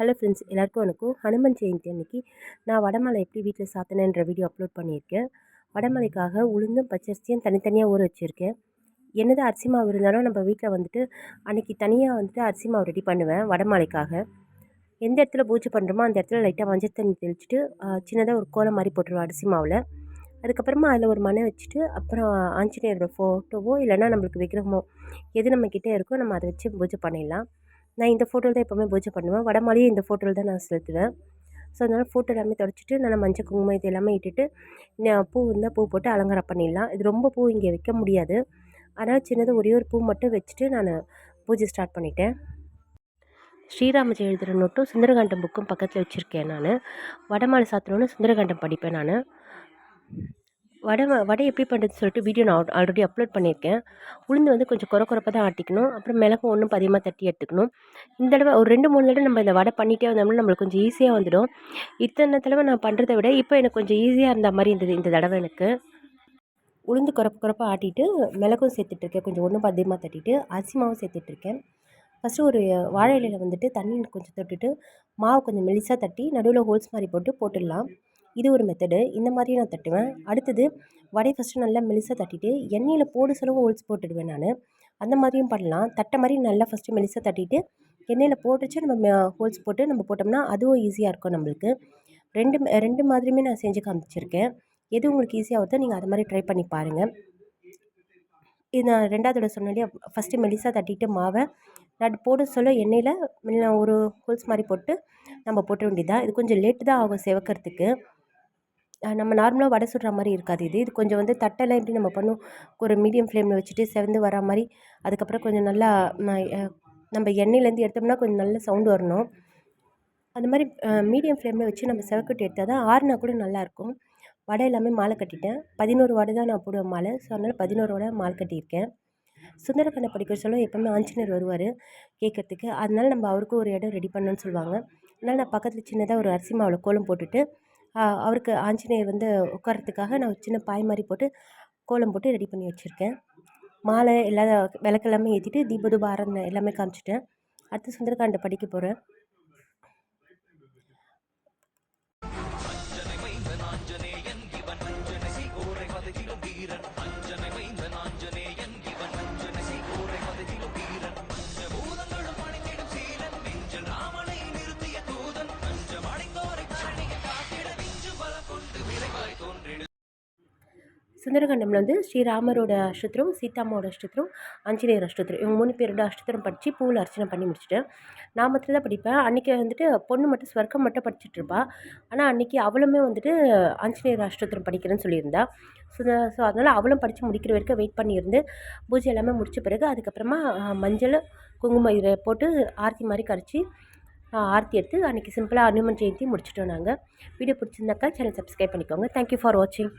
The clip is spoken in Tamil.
ஹலோ ஃப்ரெண்ட்ஸ், எல்லாருக்கும் வணக்கம். ஹனுமன் ஜெயந்தி அன்னைக்கு நான் வடமாலை எப்படி வீட்டில் சாத்தினேன்ற வீடியோ அப்லோட் பண்ணியிருக்கேன். வடமாலைக்காக உளுந்தும் பச்சரிசியும் தனித்தனியாக ஊற வச்சுருக்கேன். என்னதான் அரிசி மாவு இருந்தாலும் நம்ம வீட்டில் வந்துட்டு அன்றைக்கி தனியாக வந்துட்டு அரிசி மாவு ரெடி பண்ணுவேன் வடமாலைக்காக. எந்த இடத்துல பூஜை பண்ணுறோமோ அந்த இடத்துல லைட்டாக மஞ்சள் தண்ணி தெளிச்சுட்டு சின்னதாக ஒரு கோலம் மாதிரி போட்டுருவேன் அரிசி மாவில். அதுக்கப்புறமா அதில் ஒரு மணை வச்சுட்டு அப்புறம் ஆஞ்சநேயரோட ஃபோட்டோவோ இல்லைனா நம்மளுக்கு விக்கிரகமோ எது நம்மக்கிட்டே இருக்கோ நம்ம அதை வச்சு பூஜை பண்ணிடலாம். நான் இந்த ஃபோட்டோவில் தான் எப்போவுமே பூஜை பண்ணுவேன். வடமாலையும் இந்த ஃபோட்டோவில் தான் நான் செலுத்துவேன். ஸோ அதனால் ஃபோட்டோ எல்லாமே துடைச்சிட்டு நல்லா மஞ்சள் குங்குமம் இது எல்லாமே இட்டுட்டு பூ இருந்தால் பூ போட்டு அலங்காரம் பண்ணிடலாம். இது ரொம்ப பூ இங்கே வைக்க முடியாது. அதனால் சின்னதாக ஒரே ஒரு பூ மட்டும் வச்சுட்டு நான் பூஜை ஸ்டார்ட் பண்ணிட்டேன். ஸ்ரீராமஜெயம் எழுதுகிற நோட்டும் சுந்தரகாண்டம் புக்கும் பக்கத்தில் வச்சுருக்கேன். நான் வடமாலை சாத்தினோன்னு சுந்தரகாண்டம் படிப்பேன். நான் வடை எப்படி பண்ணுறதுன்னு சொல்லிட்டு வீடியோ நான் ஆல்ரெடி அப்லோட் பண்ணியிருக்கேன். உளுந்து வந்து கொஞ்சம் குறப்பாக தான் ஆட்டிக்கணும். அப்புறம் மிளகு ஒன்றும் அதிகமாக தட்டி எடுத்துக்கணும். இந்த தடவை ஒரு 2-3 தடவை நம்ம இந்த வடை பண்ணிகிட்டே வந்தோம்னா நம்மளுக்கு கொஞ்சம் ஈஸியாக வந்துடும். இத்தனை தடவை நான் பண்ணுறத விட இப்போ எனக்கு கொஞ்சம் ஈஸியாக இருந்த மாதிரி இருந்தது இந்த தடவை எனக்கு. உளுந்து குறப்பாக ஆட்டிட்டு மிளகும் சேர்த்துட்ருக்கேன். கொஞ்சம் ஒன்றும் அதிகமாக தட்டிட்டு அரிசி மாவும் சேர்த்துட்ருக்கேன். ஃபஸ்ட்டு ஒரு வாழை இலையில் வந்துட்டு தண்ணி கொஞ்சம் தொட்டுட்டு மாவு கொஞ்சம் மெலிசாக தட்டி நடுவில் ஹோல்ஸ் மாதிரி போட்டுடலாம். இது ஒரு மெத்தடு. இந்த மாதிரியும் நான் தட்டுவேன். அடுத்தது வடை ஃபஸ்ட்டு நல்லா மெலிசாக தட்டிட்டு எண்ணெயில் போட செலவு ஹோல்ஸ் போட்டுடுவேன் நான். அந்த மாதிரியும் பண்ணலாம். தட்டை மாதிரி நல்லா ஃபஸ்ட்டு மெலிசாக தட்டிட்டு எண்ணெயில் போட்டுச்சு நம்ம ஹோல்ஸ் போட்டு நம்ம போட்டோம்னா அதுவும் ஈஸியாக இருக்கும் நம்மளுக்கு. ரெண்டு மாதிரியுமே நான் செஞ்சு காமிச்சிருக்கேன். எது உங்களுக்கு ஈஸியாக வருதோ நீங்கள் அது மாதிரி ட்ரை பண்ணி பாருங்கள். இது நான் 2வது தடவை சொன்னேன் இல்லையா, ஃபஸ்ட்டு மெலிசாக தட்டிட்டு மாவை போட சொல்ல எண்ணெயில் ஒரு ஹோல்ஸ் மாதிரி போட்டு நம்ம போட்ட வேண்டியதான். இது கொஞ்சம் லேட்டு தான் ஆகும் செவக்கிறதுக்கு. நம்ம நார்மலாக வடை சுடுற மாதிரி இருக்காது. இது கொஞ்சம் வந்து தட்டெல்லாம் எப்படி நம்ம பண்ணுவோம், ஒரு மீடியம் ஃப்ளேமில் வச்சுட்டு செவந்து வரா மாதிரி, அதுக்கப்புறம் கொஞ்சம் நல்லா நம்ம எண்ணெயிலேருந்து எடுத்தோம்னா கொஞ்சம் நல்ல சவுண்டு வரணும். அந்த மாதிரி மீடியம் ஃப்ளேமில் வச்சு நம்ம செவக்கிட்டு எடுத்தால் தான் ஆறுனா கூட நல்லாயிருக்கும். வடை எல்லாமே மாலை கட்டிட்டேன். 11 வடை தான் நான் போடுவேன் மாலை. ஸோ அதனால் 11 வடை மாலை கட்டியிருக்கேன். சுந்தரகாண்டம் படிக்கிற சொல்ல எப்போவுமே ஆஞ்சநேயர் வருவார் கேட்குறதுக்கு. அதனால நம்ம அவருக்கு ஒரு இடம் ரெடி பண்ணணும்னு சொல்லுவாங்க. அதனால் நான் பக்கத்தில் சின்னதாக ஒரு அரிசி மாவில் கோலம் போட்டுட்டு அவருக்கு ஆஞ்சநேயர் வந்து உட்காரத்துக்காக நான் ஒரு சின்ன பாய் மாதிரி போட்டு கோலம் போட்டு ரெடி பண்ணி வச்சுருக்கேன். மாலை எல்லா விளக்கெல்லாமே ஏற்றிட்டு தீபதூப ஆராதனை எல்லாமே காமிச்சிட்டேன். அடுத்து சுந்தரகாண்டம் படிக்க போகிறேன். சுந்தரகாண்டமில் வந்து ஸ்ரீராமரோட அஷ்டோத்திரம், சீதாம்மாவோட அஷ்டோத்திரம், ஆஞ்சநேயர் அஷ்டோத்திரம் இவங்க 3 பேரோட அஷ்டோத்திரம் படித்து பூவில் அர்ச்சனை பண்ணி முடிச்சுட்டேன். நான் மாத்திரம் தான் படிப்பேன். அன்றைக்கி வந்துட்டு பொண்ணு மட்டும் ஸ்வர்க்கம் மட்டும் படிச்சுட்ருப்பா. ஆனால் அன்றைக்கி அவளுமே வந்துட்டு ஆஞ்சநேயர் அஷ்டோத்திரம் படிக்கிறேன்னு சொல்லியிருந்தா. ஸோ அதனால் அவளும் படித்து முடிக்கிற வரைக்கும் வெயிட் பண்ணியிருந்து பூஜை எல்லாமே முடித்த பிறகு அதுக்கப்புறமா மஞ்சள் குங்குமம் இதை போட்டு ஆரத்தி மாதிரி கரைச்சி ஆரத்தி எடுத்து அன்றைக்கி சிம்பிளாக ஹனுமன் ஜெயந்தி முடிச்சிட்டோம் நாங்கள். வீடியோ பிடிச்சிருந்தாக்கா சேனல் சப்ஸ்கிரைப் பண்ணிக்கோங்க. தேங்க்யூ ஃபார் வாட்சிங்.